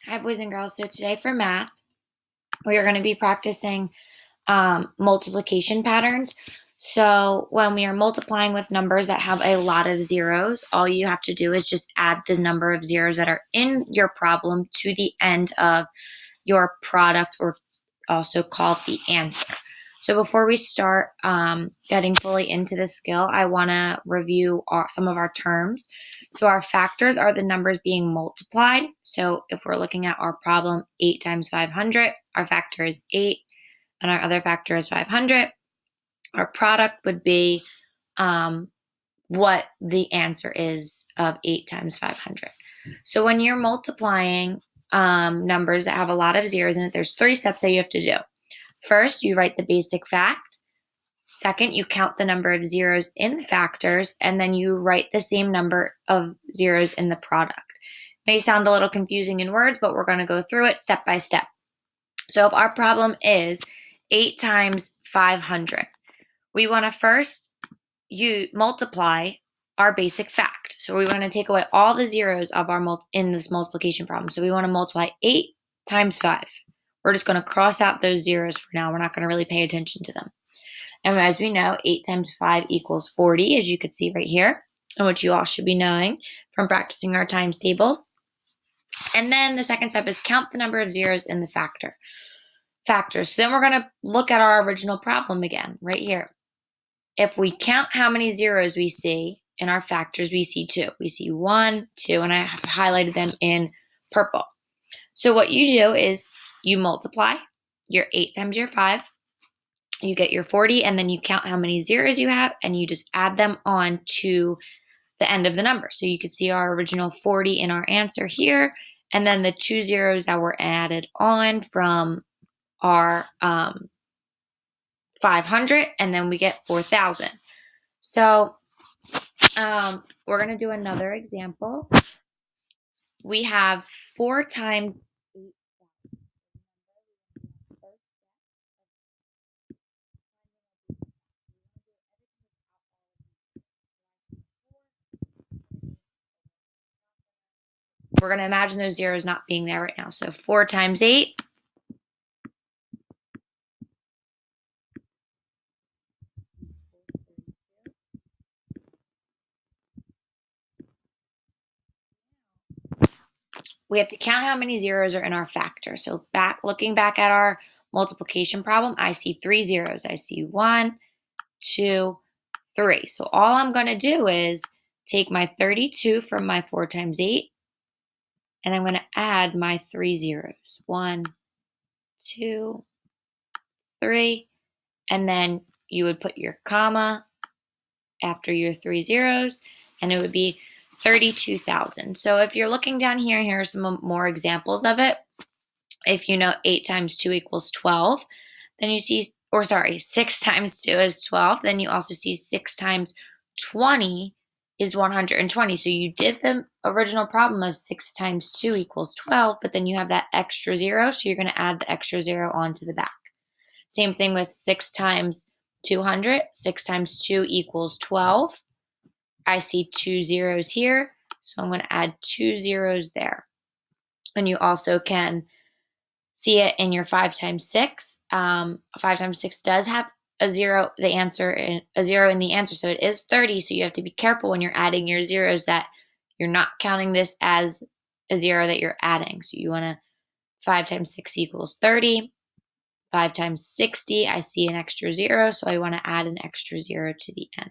Hi, boys and girls. So today for math, we are going to be practicing multiplication patterns. So when we are multiplying with numbers that have a lot of zeros, all you have to do is just add the number of zeros that are in your problem to the end of your product, or also called the answer. So before we start getting fully into the skill, I want to review some of our terms. So our factors are the numbers being multiplied. So if we're looking at our problem, 8 times 500, our factor is 8, and our other factor is 500. Our product would be what the answer is of 8 times 500. So when you're multiplying numbers that have a lot of zeros in it, there's 3 steps that you have to do. First, you write the basic fact. Second, you count the number of zeros in the factors, and then you write the same number of zeros in the product. It may sound a little confusing in words, but we're going to go through it step by step. So if our problem is 8 times 500, we want to first multiply our basic fact. So we want to take away all the zeros of our in this multiplication problem. So we want to multiply 8 times 5. We're just going to cross out those zeros for now. We're not going to really pay attention to them. And as we know, 8 times 5 equals 40, as you could see right here, and which you all should be knowing from practicing our times tables. And then the second step is count the number of zeros in the factors. So then we're going to look at our original problem again, right here. If we count how many zeros we see in our factors, we see 2. We see 1, 2, and I have highlighted them in purple. So what you do is you multiply your 8 times your 5, you get your 40, and then you count how many zeros you have, and you just add them on to the end of the number. So you can see our original 40 in our answer here, and then the 2 zeros that were added on from our 500, and then we get 4,000. So we're going to do another example. We have 4 times 8. We're going to imagine those zeros not being there right now. So 4 times 8. We have to count how many zeros are in our factor. So looking back at our multiplication problem, I see 3 zeros. I see 1, 2, 3. So all I'm going to do is take my 32 from my 4 times 8, and I'm going to add my 3 zeros. 1, 2, 3, and then you would put your comma after your 3 zeros, and it would be 32,000. So if you're looking down here, here are some more examples of it. If you know 8 times 2 equals 12, then you see, 6 times 2 is 12. Then you also see 6 times 20 is 120. So you did the original problem of 6 times 2 equals 12, but then you have that extra 0, so you're going to add the extra 0 onto the back. Same thing with 6 times 200. 6 times 2 equals 12. I see 2 zeros here, so I'm going to add 2 zeros there. And you also can see it in your 5 times 6. 5 times 6 does have a 0, a 0 in the answer, so it is 30. So you have to be careful when you're adding your zeros that you're not counting this as a 0 that you're adding. So you want to 5 times 6 equals 30. 5 times 60, I see an extra 0, so I want to add an extra 0 to the end.